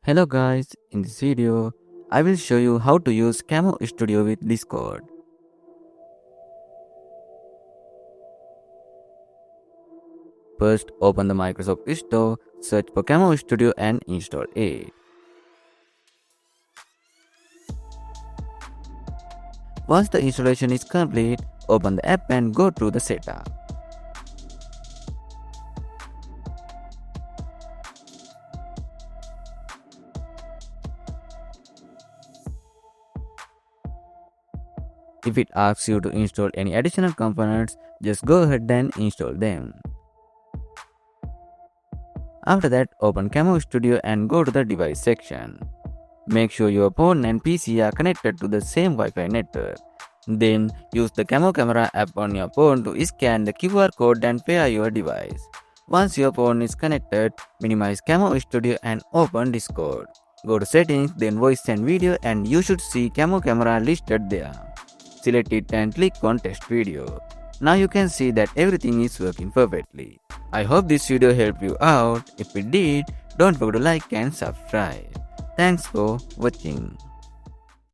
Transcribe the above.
Hello guys, in this video, I will show you how to use Camo Studio with Discord. First, open the Microsoft Store, search for Camo Studio and install it. Once the installation is complete, open the app and go through the setup. If it asks you to install any additional components, just go ahead and install them. After that, open Camo Studio and go to the device section. Make sure your phone and PC are connected to the same Wi-Fi network. Then, use the Camo camera app on your phone to scan the QR code and pair your device. Once your phone is connected, minimize Camo Studio and open Discord. Go to settings, then voice and video, and you should see Camo camera listed there. Select it and click on test video. Now you can see that everything is working perfectly. I hope this video helped you out. If it did, don't forget to like and subscribe. Thanks for watching.